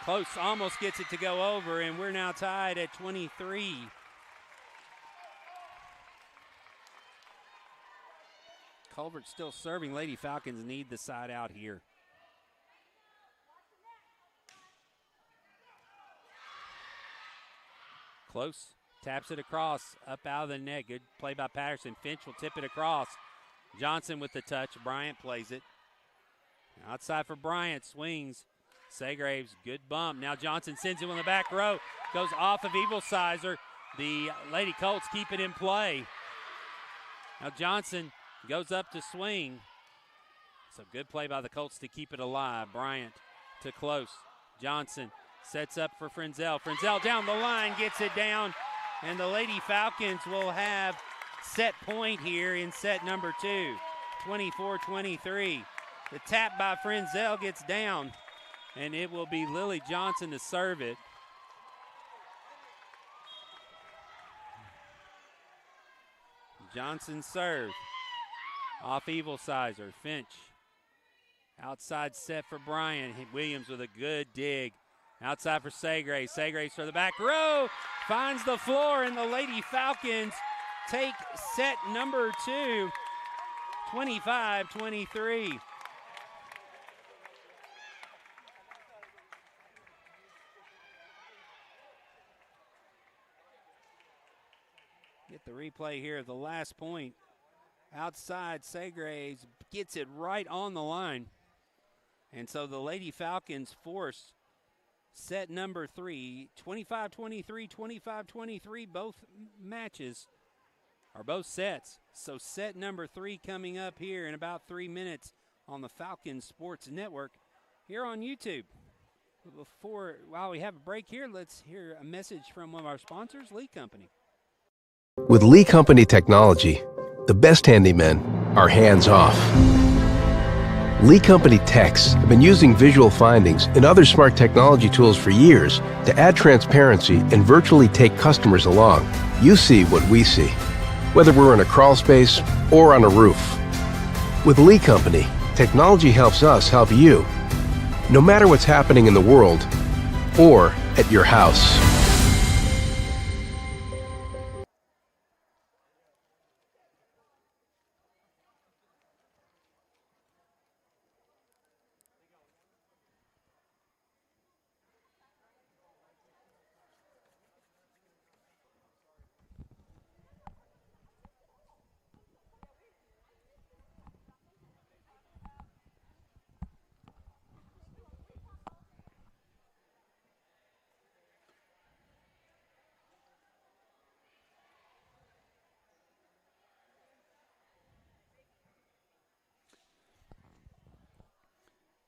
Close, almost gets it to go over, and we're now tied at 23. Culvert still serving. Lady Falcons need the side out here. Close, taps it across, up out of the net. Good play by Patterson. Finch will tip it across. Johnson with the touch. Bryant plays it. Outside for Bryant, swings. Segraves, good bump. Now Johnson sends him on the back row. Goes off of Evilsizer. The Lady Colts keep it in play. Now Johnson goes up to swing. So good play by the Colts to keep it alive. Bryant to close. Johnson sets up for Frenzel. Frenzel down the line, gets it down. And the Lady Falcons will have set point here in set number 2, 24-23. The tap by Frenzel gets down, and it will be Lily Johnson to serve it. Johnson serve. Off Evilsizer. Finch. Outside set for Bryan. Williams with a good dig. Outside for Segraves. Segraves for the back row. Finds the floor, and the Lady Falcons take set number 2, 25-23. Get the replay here of the last point. Outside, Segraves gets it right on the line. And so the Lady Falcons force set number 3, 25-23, 25-23, both matches, or both sets. So set number 3 coming up here in about 3 minutes on the Falcons Sports Network here on YouTube. While we have a break here, let's hear a message from one of our sponsors, Lee Company. With Lee Company technology, the best handymen are hands-off. Lee Company techs have been using visual findings and other smart technology tools for years to add transparency and virtually take customers along. You see what we see, whether we're in a crawl space or on a roof. With Lee Company, technology helps us help you, no matter what's happening in the world or at your house.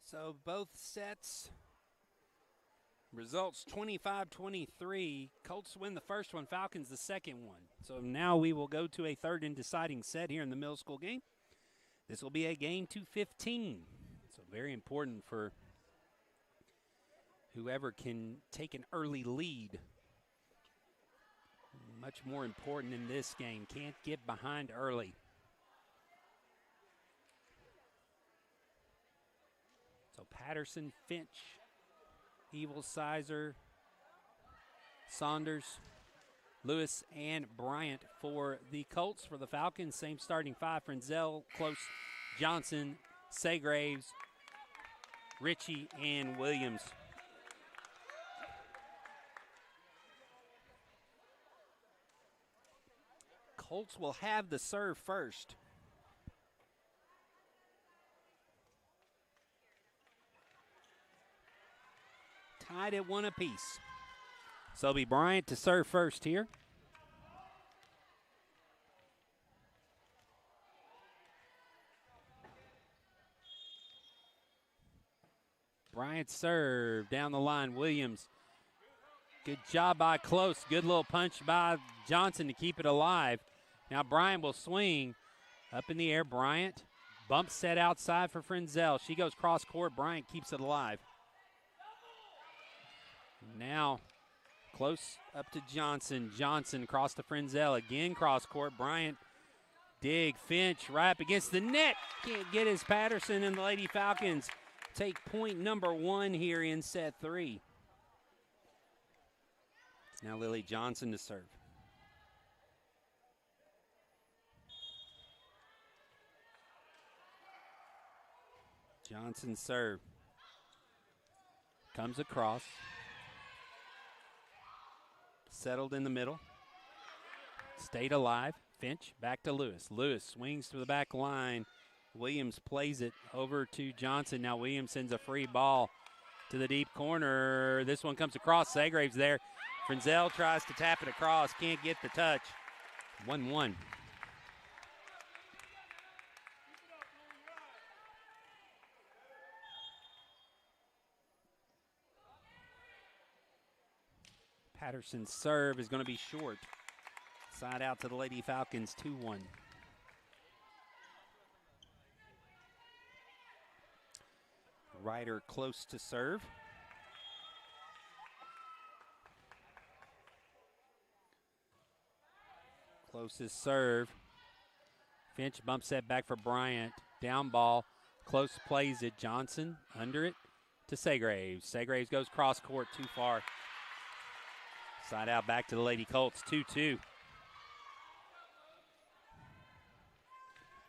So both sets, results 25-23. Colts win the first one, Falcons the second one. So now we will go to a third and deciding set here in the middle school game. This will be a game to 15. So very important for whoever can take an early lead. Much more important in this game. Can't get behind early. So Patterson, Finch, Evilsizer, Saunders, Lewis, and Bryant for the Colts. For the Falcons, same starting 5. Frenzel, Close, Johnson, Segraves, Ritchie, and Williams. Colts will have the serve first. Tied at 1 apiece. So it'll be Bryant to serve first here. Bryant serve down the line. Williams. Good job by Close. Good little punch by Johnson to keep it alive. Now Bryant will swing up in the air. Bryant bump set outside for Frenzel. She goes cross court. Bryant keeps it alive. Now Close up to Johnson. Johnson cross to Frenzel. Again cross court. Bryant dig. Finch right up against the net. Can't get his Patterson, and the Lady Falcons take point number 1 here in set 3. Now Lily Johnson to serve. Johnson serve. Comes across. Settled in the middle. Stayed alive. Finch back to Lewis. Lewis swings to the back line. Williams plays it over to Johnson. Now Williams sends a free ball to the deep corner. This one comes across. Segrave's there. Frenzel tries to tap it across. Can't get the touch. 1-1. Patterson's serve is going to be short. Side out to the Lady Falcons, 2-1. Ryder close to serve. Closest serve. Finch bumps that back for Bryant. Down ball. Close plays it. Johnson under it to Segraves. Segraves goes cross court too far. Side out back to the Lady Colts, 2-2.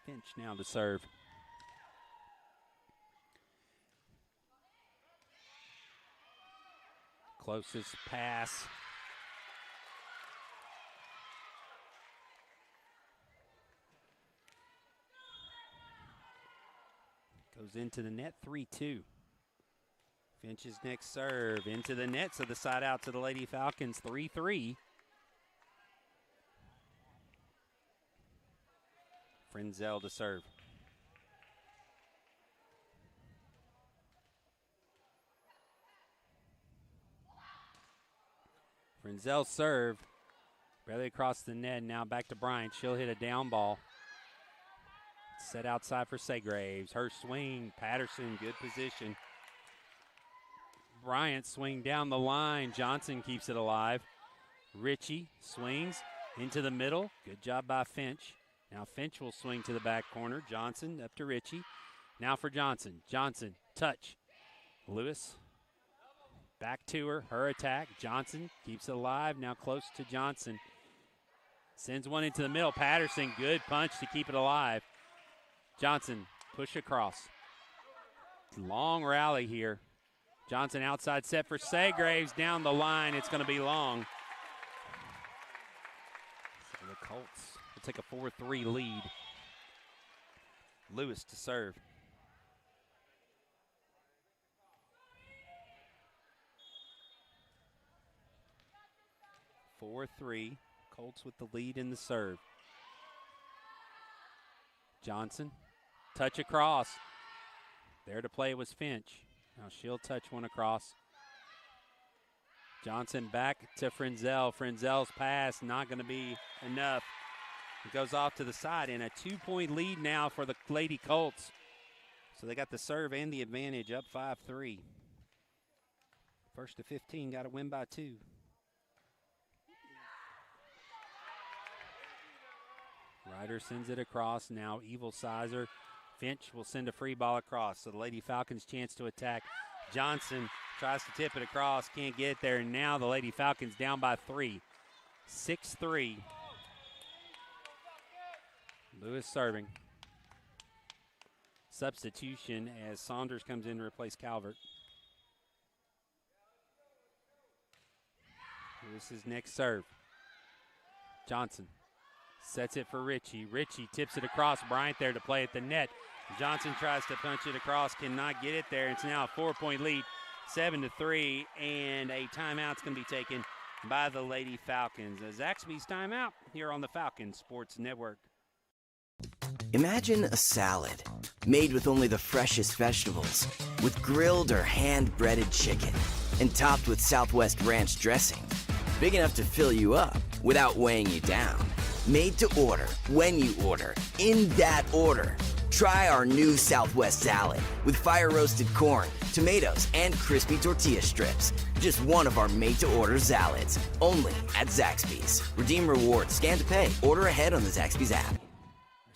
Finch now to serve. Closest pass. Goes into the net, 3-2. Finch's next serve into the net, so the side out to the Lady Falcons, 3-3. Frenzel to serve. Frenzel serve. Barely across the net, now back to Bryant. She'll hit a down ball. Set outside for Segraves. Her swing, Patterson, good position. Bryant swing down the line. Johnson keeps it alive. Ritchie swings into the middle. Good job by Finch. Now Finch will swing to the back corner. Johnson up to Ritchie. Now for Johnson. Johnson, touch. Lewis back to her. Her attack. Johnson keeps it alive. Now close to Johnson. Sends one into the middle. Patterson, good punch to keep it alive. Johnson, push across. Long rally here. Johnson outside set for Segraves. Down the line. It's going to be long. So the Colts will take a 4-3 lead. Lewis to serve. Colts with the lead in the serve. Johnson, touch across. There to play was Finch. Now she'll touch one across. Johnson back to Frenzel. Frenzel's pass not going to be enough. It goes off to the side, and a 2-point lead now for the Lady Colts. So they got the serve and the advantage, up 5-3. First to 15, got to win by 2. Ryder sends it across. Now Evil Sizer. Finch will send a free ball across. So the Lady Falcons chance to attack. Johnson tries to tip it across. Can't get it there. And now the Lady Falcons down by 3. 6-3. Lewis serving. Substitution as Saunders comes in to replace Calvert. Lewis's next serve. Johnson sets it for Ritchie. Ritchie tips it across. Bryant there to play at the net. Johnson tries to punch it across, cannot get it there. It's now a 4-point lead, 7-3, and a timeout's going to be taken by the Lady Falcons. Zaxby's timeout here on the Falcons Sports Network. Imagine a salad made with only the freshest vegetables, with grilled or hand-breaded chicken, and topped with Southwest Ranch dressing. Big enough to fill you up without weighing you down. Made to order, when you order, in that order. Try our new Southwest salad with fire-roasted corn, tomatoes, and crispy tortilla strips. Just one of our made-to-order salads, only at Zaxby's. Redeem rewards, scan to pay, order ahead on the Zaxby's app.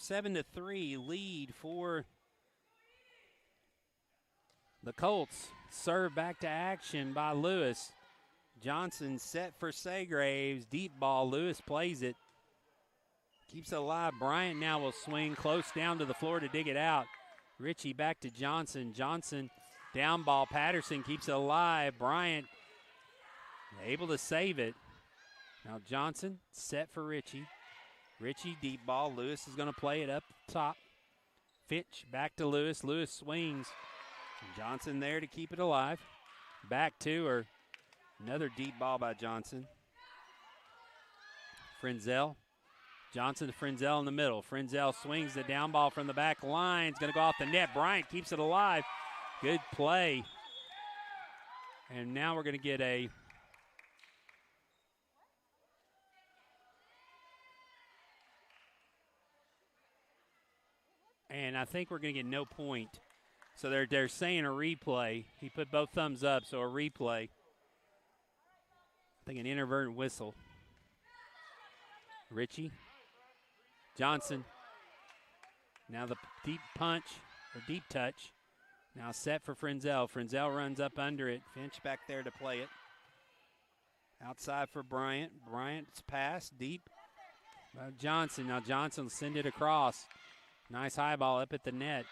7-3 lead for the Colts. Serve back to action by Lewis. Johnson set for Segraves. Deep ball. Lewis plays it. Keeps it alive. Bryant now will swing close down to the floor to dig it out. Ritchie back to Johnson. Johnson down ball. Patterson keeps it alive. Bryant able to save it. Now Johnson set for Ritchie. Ritchie deep ball. Lewis is going to play it up top. Finch back to Lewis. Lewis swings. Johnson there to keep it alive. Back to her. Another deep ball by Johnson. Frenzel. Johnson to Frenzel in the middle. Frenzel swings the down ball from the back line. It's going to go off the net. Bryant keeps it alive. Good play. And now we're going to get a and I think we're going to get no point. So they're saying a replay. He put both thumbs up, so a replay. I think an inadvertent whistle. Ritchie. Johnson. Now the deep punch, or deep touch. Now set for Frenzel. Frenzel runs up under it. Finch back there to play it. Outside for Bryant. Bryant's pass deep. Johnson. Now Johnson will send it across. Nice high ball up at the net.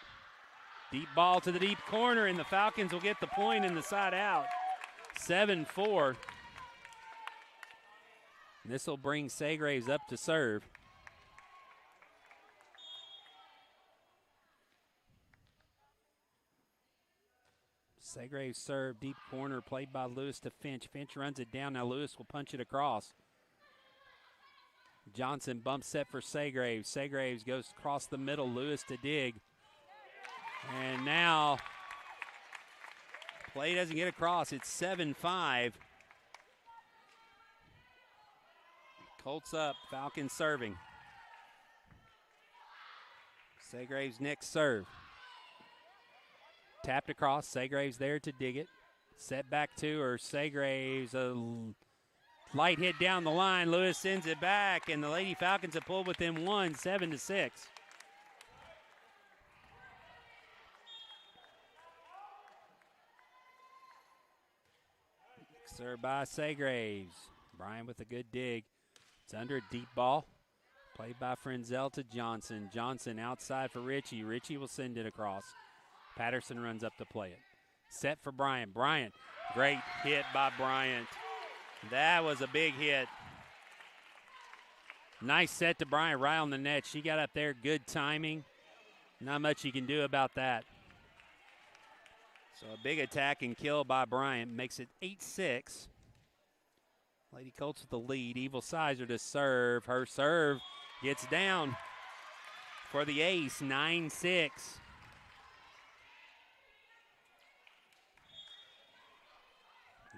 Deep ball to the deep corner, and the Falcons will get the point in the side out. 7-4. This will bring Segraves up to serve. Segraves serve, deep corner, played by Lewis to Finch. Finch runs it down. Now Lewis will punch it across. Johnson bump set for Segraves. Segraves goes across the middle. Lewis to dig. And now, play doesn't get across. It's 7-5. Colts up. Falcons serving. Segraves next serve. Tapped across. Segraves there to dig it. Set back to her. Segraves, a light hit down the line. Lewis sends it back, and the Lady Falcons have pulled within one, 7-6. Served by Segraves. Bryant with a good dig. It's under a deep ball. Played by Frenzel to Johnson. Johnson outside for Ritchie. Ritchie will send it across. Patterson runs up to play it. Set for Bryant. Bryant, great hit by Bryant. That was a big hit. Nice set to Bryant right on the net. She got up there, good timing. Not much you can do about that. So a big attack and kill by Bryant makes it 8-6. Lady Colts with the lead. Evil Sizer to serve. Her serve gets down for the ace, 9-6.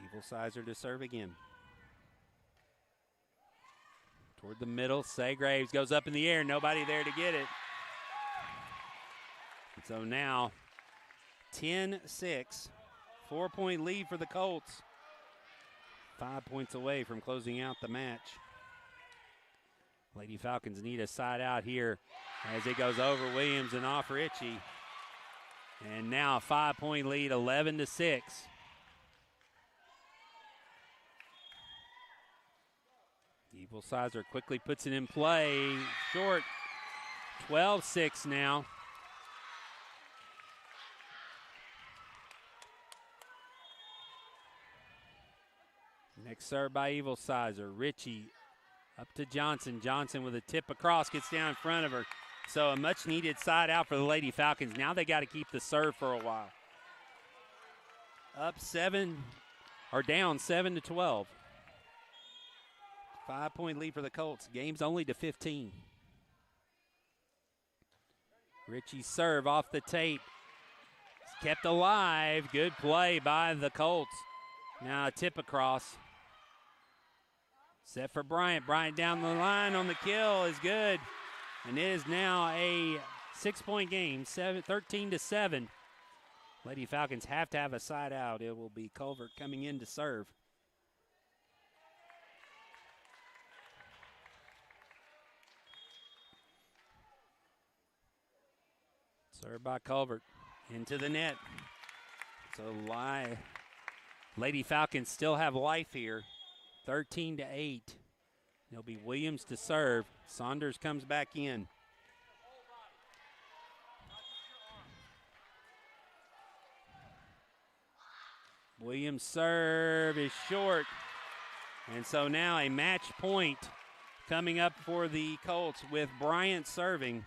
Evil Sizer to serve again. Toward the middle, Segraves goes up in the air. Nobody there to get it. And so now 10-6, 4-point lead for the Colts. 5 points away from closing out the match. Lady Falcons need a side out here as it goes over Williams and off Ritchie. And now a 5-point lead, 11-6. Evil Sizer quickly puts it in play. Short, 12-6 now. Next serve by Evil Sizer. Ritchie up to Johnson. Johnson with a tip across, gets down in front of her. So a much needed side out for the Lady Falcons. Now they got to keep the serve for a while. Up 7, or down 7-12. 5-point lead for the Colts. Game's only to 15. Ritchie serve off the tape. It's kept alive. Good play by the Colts. Now a tip across. Set for Bryant. Bryant down the line on the kill is good. And it is now a 6-point game, 13-7. Lady Falcons have to have a side out. It will be Culvert coming in to serve. Served by Culvert. Into the net. So Lady Falcons still have life here. 13-8. It'll be Williams to serve. Saunders comes back in. Williams' serve is short. And so now a match point coming up for the Colts with Bryant serving.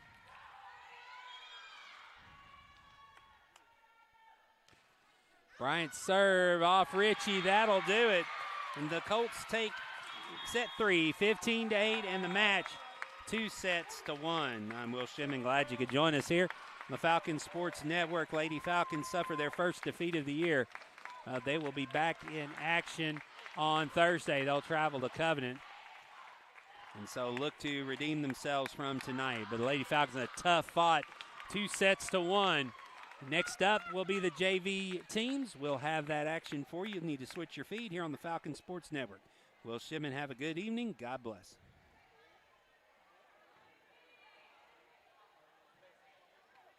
Bryant serve off Ritchie. That'll do it. And the Colts take set 3, 15-8, and the match 2-1. I'm Will Shimon. Glad you could join us here on the Falcons Sports Network. Lady Falcons suffer their first defeat of the year. They will be back in action on Thursday. They'll travel to Covenant. And so look to redeem themselves from tonight. But the Lady Falcons, a tough fought, 2-1. Next up will be the JV teams. We'll have that action for you. You'll need to switch your feed here on the Falcon Sports Network. Will Shimon, have a good evening. God bless.